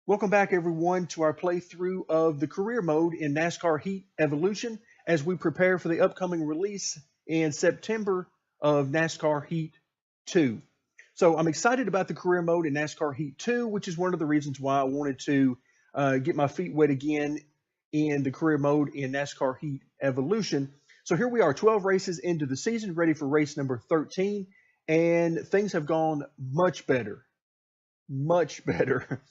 Welcome back, everyone, to our playthrough of the career mode in NASCAR Heat Evolution as we prepare for the upcoming release in September of NASCAR Heat 2. So I'm excited about the career mode in NASCAR Heat 2, which is one of the reasons why I wanted to get my feet wet again in the career mode in NASCAR Heat Evolution. So here we are, 12 races into the season, ready for race number 13, and things have gone much better, much better.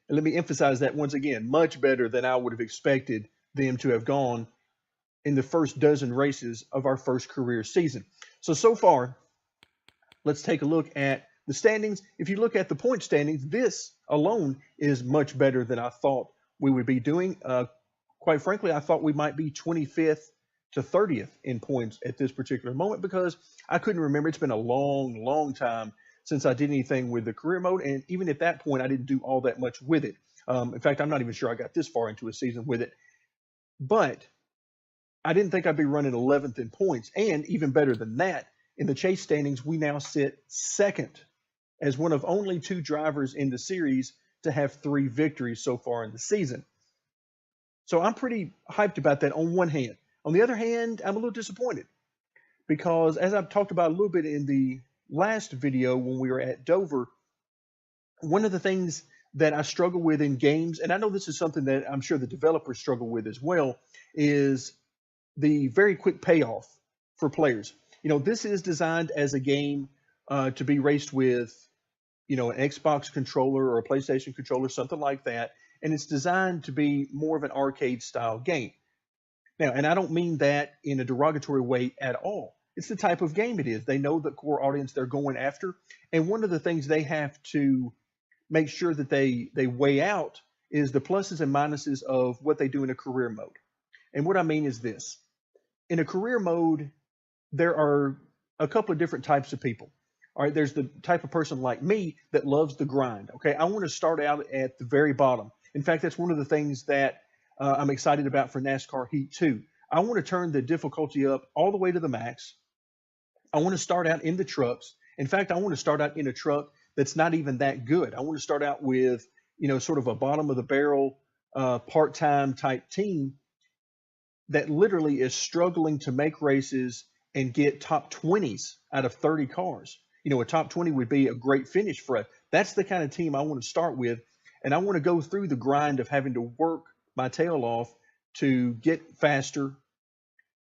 And let me emphasize that once again, much better than I would have expected them to have gone in the first dozen races of our first career season. So far, let's take a look at the standings. If you look at the point standings, this alone is much better than I thought we would be doing. Quite frankly, I thought we might be 25th to 30th in points at this particular moment because I couldn't remember. It's been a long, long time since I did anything with the career mode. And even at that point, I didn't do all that much with it. In fact, I'm not even sure I got this far into a season with it. But I didn't think I'd be running 11th in points. And even better than that, in the chase standings, we now sit second as one of only two drivers in the series to have 3 victories so far in the season. So I'm pretty hyped about that on one hand. On the other hand, I'm a little disappointed because as I've talked about a little bit in the last video when we were at Dover, one of the things that I struggle with in games, and I know this is something that I'm sure the developers struggle with as well, is the very quick payoff for players. This is designed as a game to be raced with, an Xbox controller or a PlayStation controller, something like that. And it's designed to be more of an arcade style game. Now, and I don't mean that in a derogatory way at all. It's the type of game it is. They know the core audience they're going after. And one of the things they have to make sure that they weigh out is the pluses and minuses of what they do in a career mode. And what I mean is this. In a career mode, there are a couple of different types of people. All right, there's the type of person like me that loves the grind. Okay, I want to start out at the very bottom. In fact, that's one of the things that I'm excited about for NASCAR Heat 2. I want to turn the difficulty up all the way to the max. I want to start out in the trucks. In fact, I want to start out in a truck that's not even that good. I want to start out with, sort of a bottom of the barrel, part-time type team that literally is struggling to make races and get top 20s out of 30 cars. A top 20 would be a great finish for us. That's the kind of team I want to start with. And I want to go through the grind of having to work my tail off to get faster,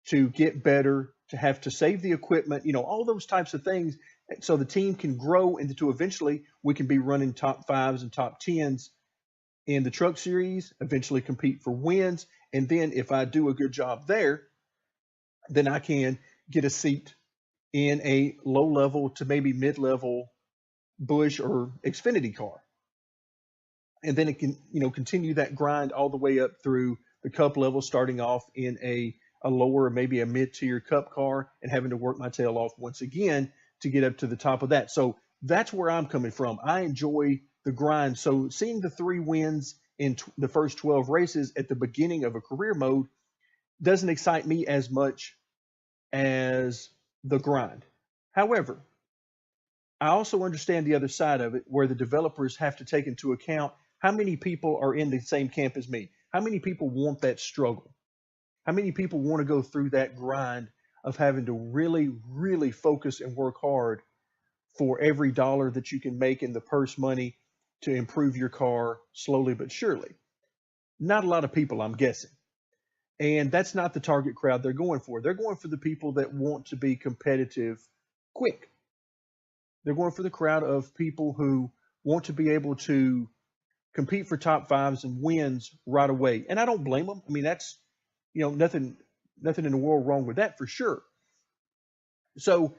to get better, to have to save the equipment, all those types of things. So the team can grow into to eventually we can be running top 5s and top 10s in the truck series, eventually compete for wins. And then if I do a good job there, then I can get a seat in a low level to maybe mid-level Bush or Xfinity car. And then it can, continue that grind all the way up through the Cup level, starting off in a lower, maybe a mid-tier Cup car and having to work my tail off once again to get up to the top of that. So that's where I'm coming from. I enjoy the grind. So seeing the 3 wins in the first 12 races at the beginning of a career mode doesn't excite me as much as the grind. However, I also understand the other side of it where the developers have to take into account how many people are in the same camp as me. How many people want that struggle? How many people want to go through that grind of having to really, really focus and work hard for every dollar that you can make in the purse money to improve your car slowly but surely? Not a lot of people, I'm guessing. And that's not the target crowd they're going for. They're going for the people that want to be competitive quick. They're going for the crowd of people who want to be able to compete for top 5s and wins right away. And I don't blame them. I mean, that's, nothing in the world wrong with that for sure. So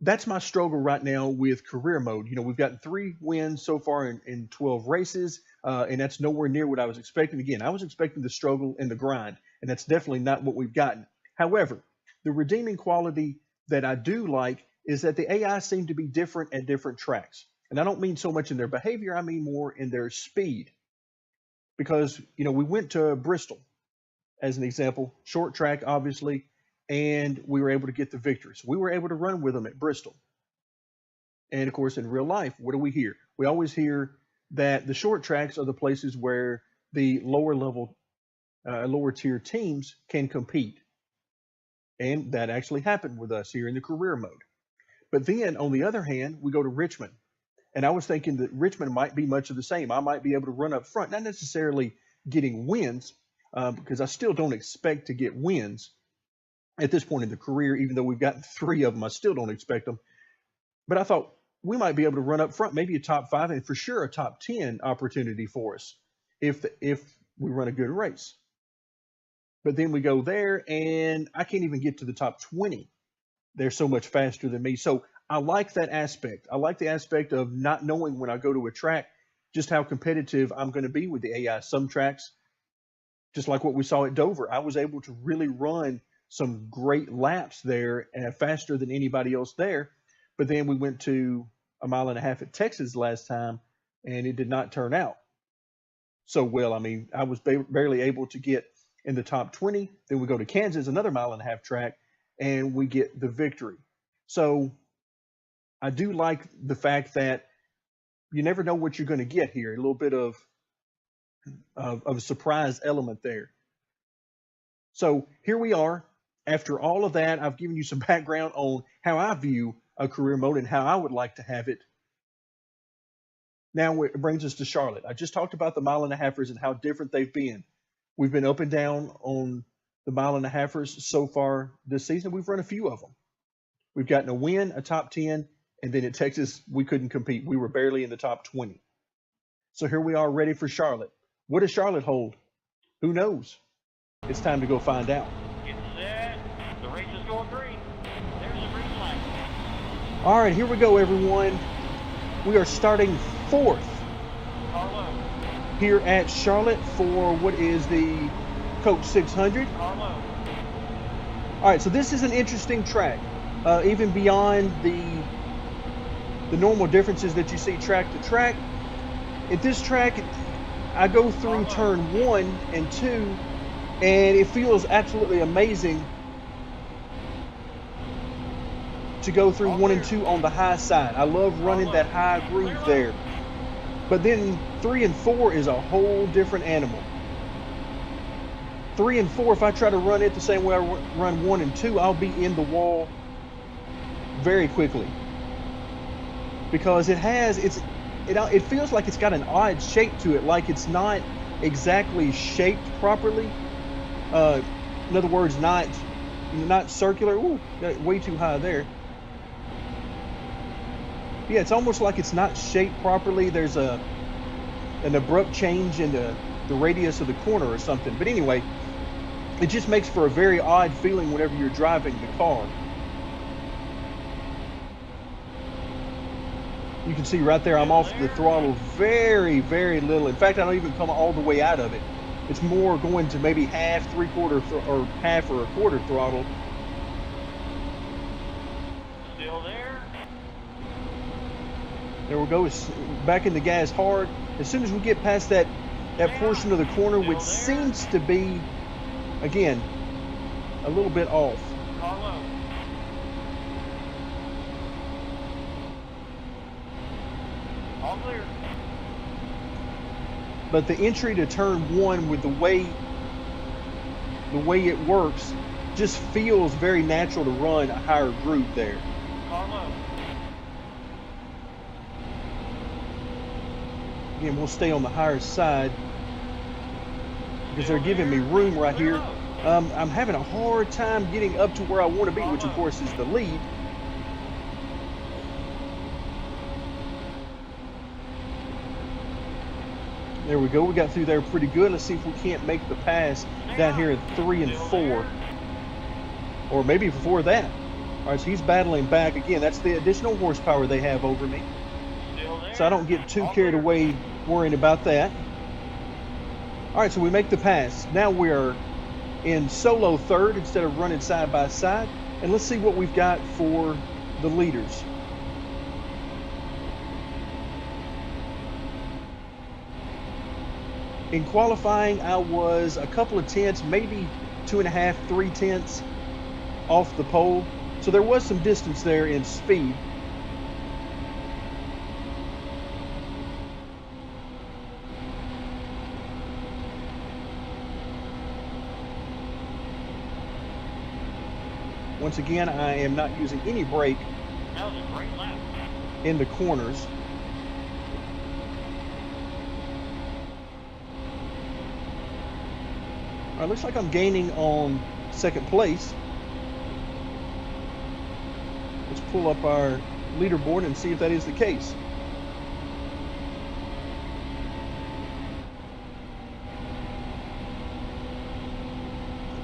that's my struggle right now with career mode. We've gotten 3 wins so far in 12 races, and that's nowhere near what I was expecting. Again, I was expecting the struggle and the grind, and that's definitely not what we've gotten. However, the redeeming quality that I do like is that the AI seem to be different at different tracks. And I don't mean so much in their behavior, I mean more in their speed. Because, we went to Bristol as an example, short track, obviously, and we were able to get the victory. So we were able to run with them at Bristol. And of course, in real life, what do we hear? We always hear that the short tracks are the places where the lower tier teams can compete. And that actually happened with us here in the career mode. But then on the other hand, we go to Richmond. And I was thinking that Richmond might be much of the same. I might be able to run up front, not necessarily getting wins, because I still don't expect to get wins at this point in the career, even though we've gotten 3 of them. I still don't expect them. But I thought we might be able to run up front, maybe a top 5, and for sure a top 10 opportunity for us if we run a good race. But then we go there, and I can't even get to the top 20. They're so much faster than me. So I like that aspect. I like the aspect of not knowing when I go to a track just how competitive I'm going to be with the AI. Some tracks, just like what we saw at Dover, I was able to really run some great laps there faster than anybody else there. But then we went to a mile and a half at Texas last time, and it did not turn out so well. I mean, I was barely able to get in the top 20. Then we go to Kansas, another mile and a half track, and we get the victory. So I do like the fact that you never know what you're going to get here. A little bit of a surprise element there. So here we are. After all of that, I've given you some background on how I view a career mode and how I would like to have it. Now it brings us to Charlotte. I just talked about the mile and a halfers and how different they've been. We've been up and down on the mile and a halfers so far this season. We've run a few of them. We've gotten a win, a top 10, and then at Texas, we couldn't compete. We were barely in the top 20. So here we are ready for Charlotte. What does Charlotte hold? Who knows? It's time to go find out. Get set. The race is going green. There's the green light. All right, here we go, everyone. We are starting 4th Carlo. here at Charlotte for what is the Coach 600. Carlo. All right, so this is an interesting track, even beyond the normal differences that you see track to track. At this track, I go through turn 1 and 2, and it feels absolutely amazing to go through 1 and 2 on the high side. I love running that high groove there. But then 3 and 4 is a whole different animal. 3 and 4, if I try to run it the same way I run 1 and 2, I'll be in the wall very quickly. Because it feels like it's got an odd shape to it, like it's not exactly shaped properly. In other words, not circular. Ooh, got way too high there. Yeah, it's almost like it's not shaped properly. There's an abrupt change in the radius of the corner or something. But anyway, it just makes for a very odd feeling whenever you're driving the car. You can see right there, I'm off the throttle very, very little. In fact, I don't even come all the way out of it. It's more going to maybe half, three-quarter, or half or a quarter throttle. Still there. There we go. It's back in the gas hard. As soon as we get past that portion of the corner, which seems to be, again, a little bit off. Carlo. All clear. But the entry to turn 1 with the way it works just feels very natural to run a higher groove there. Carlo. Again, we'll stay on the higher side because they're giving me room right here. I'm having a hard time getting up to where I want to be, which of course is the lead. There we go. We got through there pretty good. Let's see if we can't make the pass down here at 3 and 4. Or maybe before that. All right, so he's battling back. Again, that's the additional horsepower they have over me. So I don't get too carried away worrying about that. All right, so we make the pass. Now we're in solo third instead of running side by side. And let's see what we've got for the leaders. In qualifying, I was a couple of tenths, maybe 2.5, 3 tenths off the pole. So there was some distance there in speed. Once again, I am not using any brake That was a great lap. in the corners. All right, looks like I'm gaining on second place. Let's pull up our leaderboard and see if that is the case.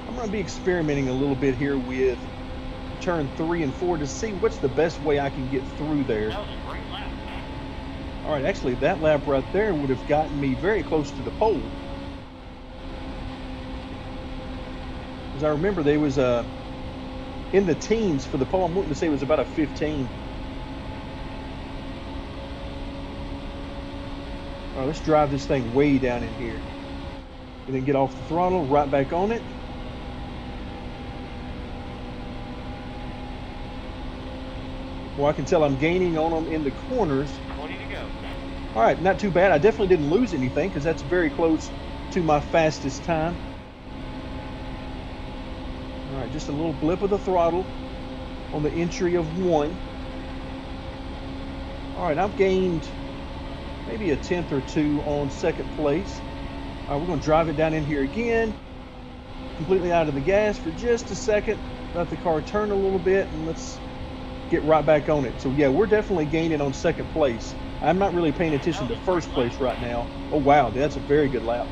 I'm going to be experimenting a little bit here with turn 3 and 4 to see what's the best way I can get through there. That was a great lap. All right, actually that lap right there would have gotten me very close to the pole. As I remember, they was in the teens for the pole. I'm wanting to say it was about a 15. All right, let's drive this thing way down in here. And then get off the throttle, right back on it. Well, I can tell I'm gaining on them in the corners. 20 to go. All right, not too bad. I definitely didn't lose anything because that's very close to my fastest time. All right, just a little blip of the throttle on the entry of 1. All right, I've gained maybe a tenth or 2 on second place. All right, we're going to drive it down in here again. Completely out of the gas for just a second. Let the car turn a little bit, and let's get right back on it. So, yeah, we're definitely gaining on second place. I'm not really paying attention to first place right now. Oh, wow, that's a very good lap.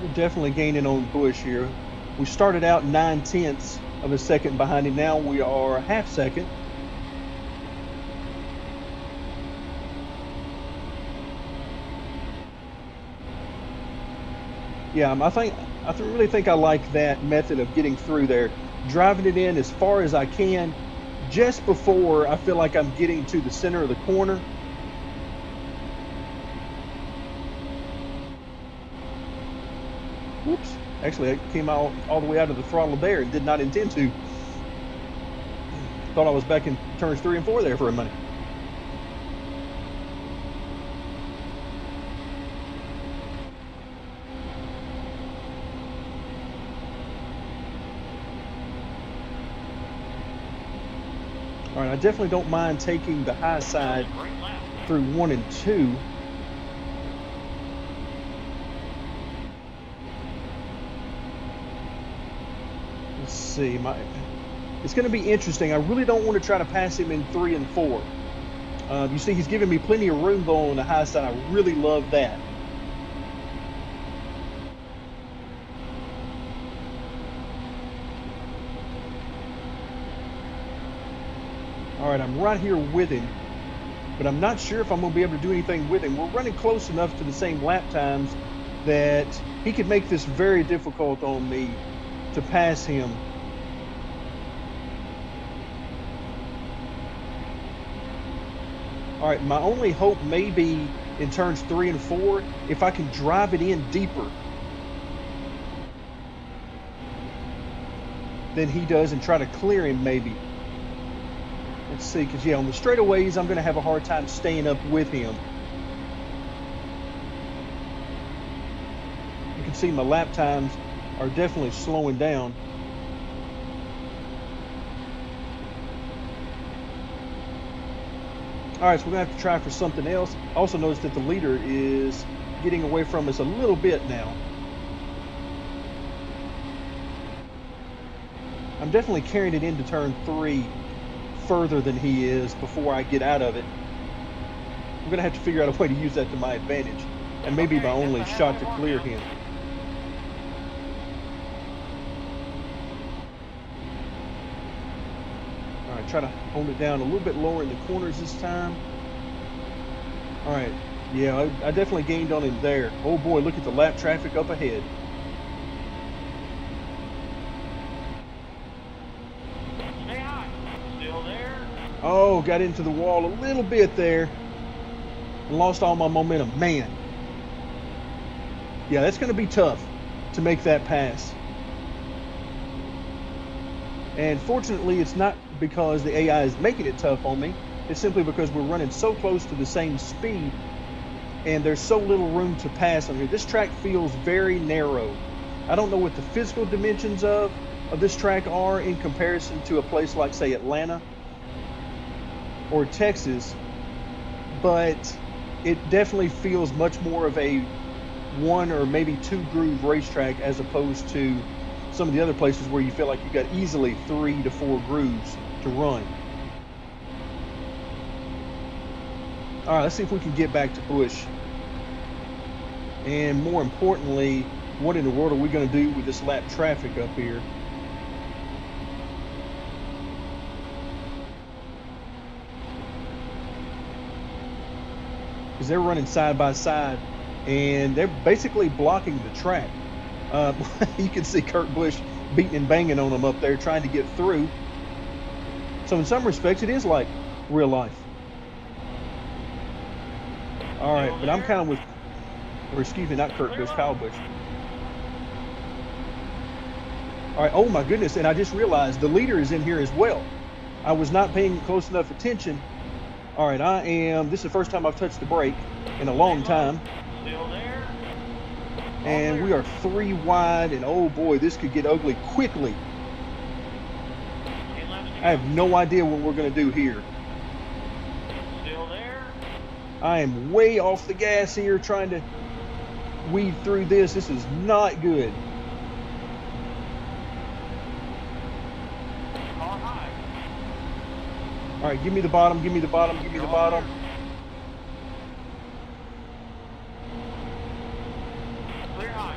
We're definitely gaining on Busch here. We started out 9/10 of a second behind him. Now we are a half second. Yeah, I really think I like that method of getting through there. Driving it in as far as I can, just before I feel like I'm getting to the center of the corner. Whoops. Actually, I came out all the way out of the throttle there and did not intend to. Thought I was back in turns 3 and 4 there for a minute. All right, I definitely don't mind taking the high side through 1 and 2. Let's see, it's going to be interesting. I really don't want to try to pass him in 3 and 4. You see, he's giving me plenty of room though on the high side. I really love that. All right, I'm right here with him, but I'm not sure if I'm going to be able to do anything with him. We're running close enough to the same lap times that he could make this very difficult on me to pass him. All right, my only hope may be in turns 3 and 4 if I can drive it in deeper than he does and try to clear him maybe. Let's see, because yeah, on the straightaways, I'm going to have a hard time staying up with him. You can see my lap times are definitely slowing down. All right, so we're going to have to try for something else. I also noticed that the leader is getting away from us a little bit now. I'm definitely carrying it into turn 3 further than he is before I get out of it. I'm going to have to figure out a way to use that to my advantage, and maybe my only shot to clear him. All right, try to hold it down a little bit lower in the corners this time. All right, yeah, I definitely gained on him there. Oh boy, look at the lap traffic up ahead. Stay high. Still there. Oh, got into the wall a little bit there and lost all my momentum. Man, yeah, that's going to be tough to make that pass. And fortunately, it's not because the AI is making it tough on me. It's simply because we're running so close to the same speed and there's so little room to pass on here. This track feels very narrow. I don't know what the physical dimensions of this track are in comparison to a place like, say, Atlanta or Texas, but it definitely feels much more of a 1 or maybe 2 groove racetrack as opposed to some of the other places where you feel like you got easily 3 to 4 grooves to run. All right, let's see if we can get back to Busch. And more importantly, what in the world are we going to do with this lap traffic up here? Because they're running side by side and they're basically blocking the track. You can see Kurt Busch beating and banging on them up there trying to get through. So in some respects, it is like real life. All right, but I'm kind of with, or excuse me, not Kurt Busch, Kyle Busch. All right, oh my goodness, and I just realized the leader is in here as well. I was not paying close enough attention. All right, this is the first time I've touched the brake in a long time. Still there. And we are 3 wide, and oh boy, this could get ugly quickly. I have no idea what we're going to do here. Still there. I am way off the gas here trying to weed through this. This is not good. Car high. All right, give me the bottom, give me the bottom, give me the bottom. Clear high.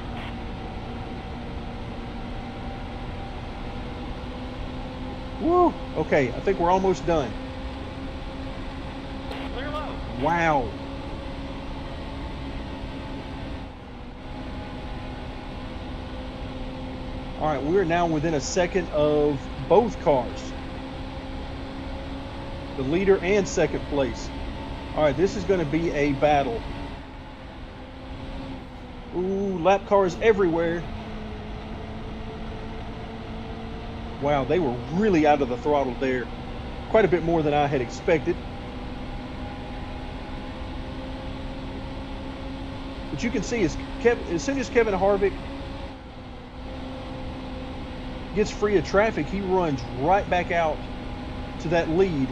Woo! Okay, I think we're almost done. Clear low. Wow. All right, we're now within a second of both cars. The leader and second place. All right, this is going to be a battle. Ooh, lap cars everywhere. Wow, they were really out of the throttle there. Quite a bit more than I had expected. But you can see as soon as Kevin Harvick gets free of traffic, he runs right back out to that lead.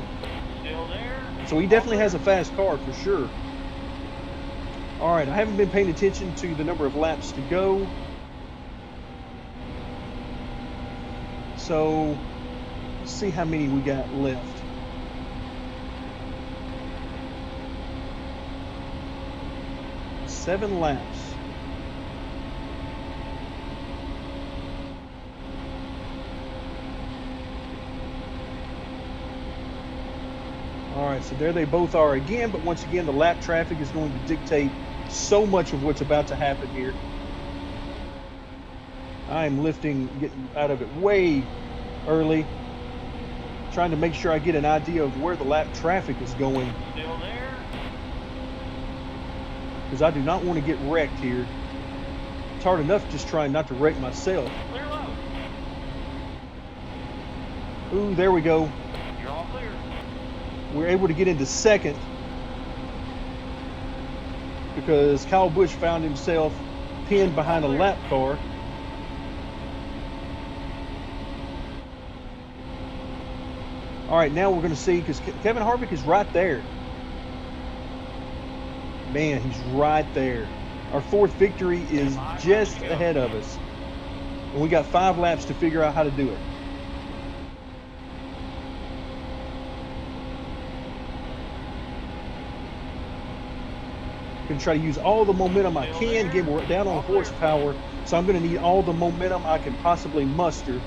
Still there. So he definitely has a fast car for sure. All right, I haven't been paying attention to the number of laps to go. So let's see how many we got left. Seven laps. All right, so there they both are again, but once again, the lap traffic is going to dictate so much of what's about to happen here. I'm lifting, getting out of it way early, trying to make sure I get an idea of where the lap traffic is going. Still there. Because I do not want to get wrecked here. It's hard enough just trying not to wreck myself. Clear low. Ooh, there we go. You're all clear. We're able to get into second because Kyle Busch found himself pinned behind a lap car. All right, now we're going to see, because Kevin Harvick is right there. Man, he's right there. Our fourth victory is just ahead of us. And we got 5 laps to figure out how to do it. Going to try to use all the momentum I can. Again, we're down on horsepower, so I'm going to need all the momentum I can possibly muster.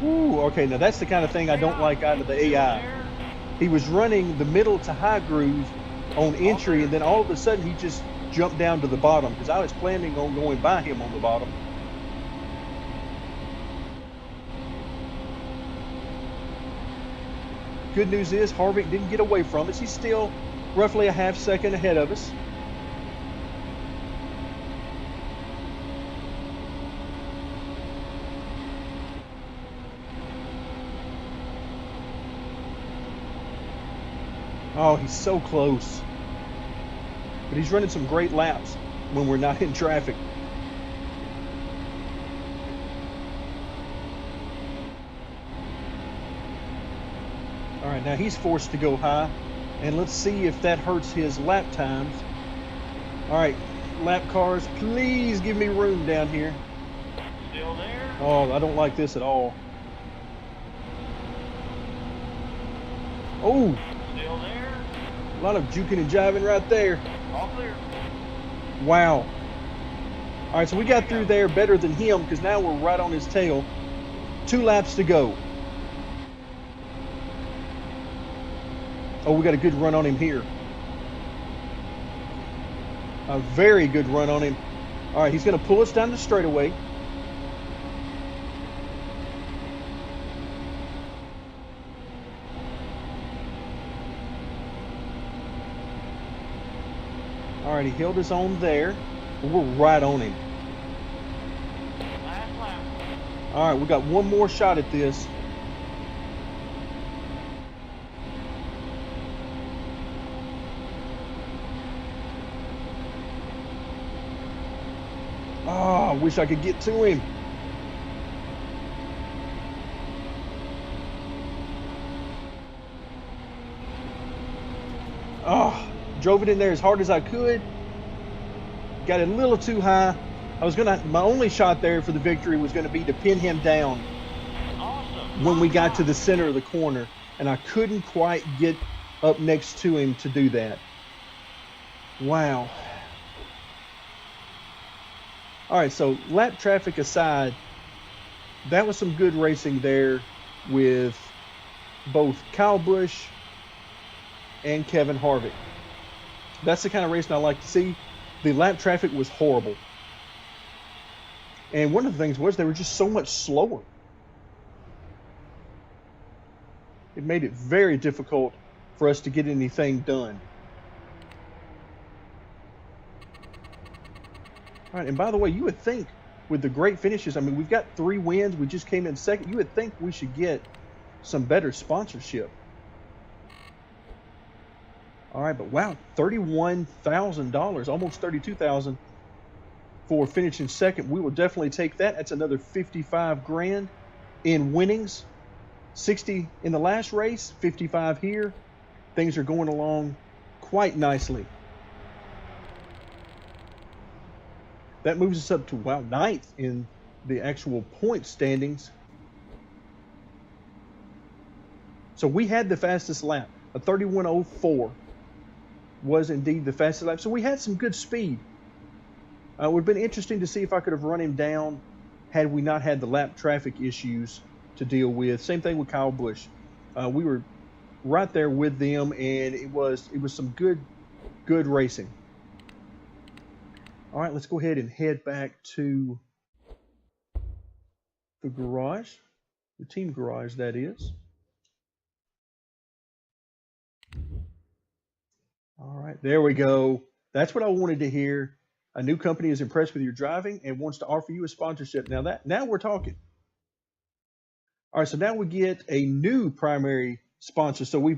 Ooh, okay, now that's the kind of thing I don't like out of the AI. He was running the middle to high groove on entry, and then all of a sudden he just jumped down to the bottom because I was planning on going by him on the bottom. Good news is Harvick didn't get away from us. He's still roughly a half second ahead of us. Oh, he's so close. But But he's running some great laps when we're not in traffic. All right, now he's forced to go high, and let's see if that hurts his lap times. All right, lap cars, please give me room down here. Still there? Oh, I don't like this at all. Oh, Still there? a lot of juking and jiving right there. All clear. Wow. All right, so we got through there better than him because now we're right on his tail. 2 laps to go. Oh, we got a good run on him here. A very good run on him. All right, he's going to pull us down the straightaway. All right, he held his own there. We're right on him. Last lap. All right, we got one more shot at this. Oh, I wish I could get to him. Oh, drove it in there as hard as I could. Got it a little too high. My only shot there for the victory was going to be to pin him down Awesome. when we got to the center of the corner, and I couldn't quite get up next to him to do that. Wow. All right, so lap traffic aside, that was some good racing there with both Kyle Busch and Kevin Harvick. That's the kind of racing I like to see. The lap traffic was horrible. And one of the things was they were just so much slower. It made it very difficult for us to get anything done. All right, and by the way, you would think with the great finishes, I mean, we've got 3 wins. We just came in second. You would think we should get some better sponsorship. All right, but wow, $31,000, almost $32,000 for finishing second. We will definitely take that. That's another 55 grand in winnings. 60 in the last race, 55 here. Things are going along quite nicely. That moves us up to, wow, 9th in the actual point standings. So we had the fastest lap. A 31:04 was indeed the fastest lap. So we had some good speed. It would have been interesting to see if I could have run him down had we not had the lap traffic issues to deal with. Same thing with Kyle Busch. We were right there with them, and it was some good racing. All right, let's go ahead and head back to the garage, the team garage, that is. All right, there we go. That's what I wanted to hear. A new company is impressed with your driving and wants to offer you a sponsorship. Now we're talking. All right, so now we get a new primary sponsor. So we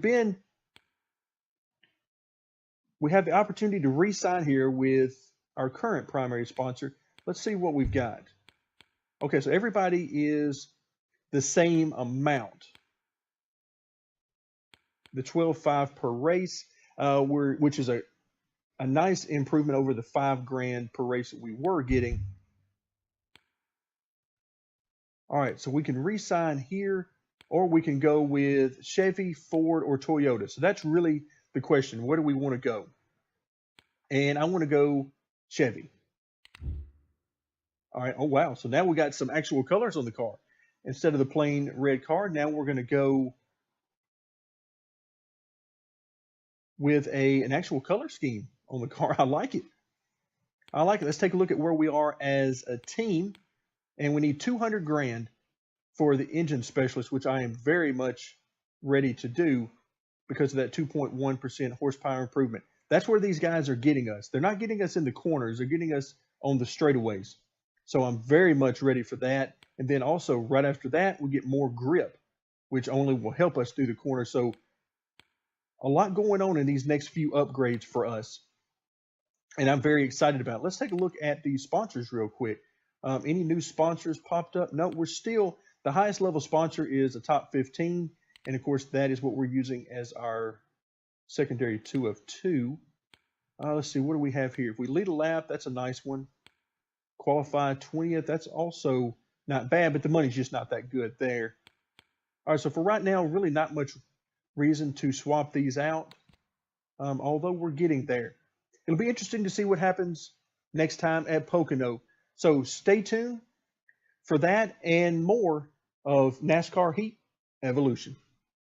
have the opportunity to re-sign here with our current primary sponsor. Let's see what we've got. Okay, so everybody is the same amount. The $12,500 per race, which is a nice improvement over the $5 grand per race that we were getting. All right, so we can re-sign here, or we can go with Chevy, Ford, or Toyota. So that's really the question. Where do we want to go? And I want to go Chevy. All right. Oh, wow. So now we got some actual colors on the car. Instead of the plain red car, now we're going to go with an actual color scheme on the car. I like it. I like it. Let's take a look at where we are as a team. And we need 200 grand for the engine specialist, which I am very much ready to do because of that 2.1% horsepower improvement. That's where these guys are getting us. They're not getting us in the corners. They're getting us on the straightaways. So I'm very much ready for that. And then also right after that, we get more grip, which only will help us through the corner. So a lot going on in these next few upgrades for us. and I'm very excited about it. Let's take a look at the sponsors real quick. Any new sponsors popped up? No, we're still, the highest level sponsor is a top 15. And of course, that is what we're using as our secondary 2 of 2. Let's see, what do we have here? If we lead a lap, that's a nice one. Qualify 20th, that's also not bad, but the money's just not that good there. All right, so for right now, really not much reason to swap these out, although we're getting there. It'll be interesting to see what happens next time at Pocono. So stay tuned for that and more of NASCAR Heat Evolution.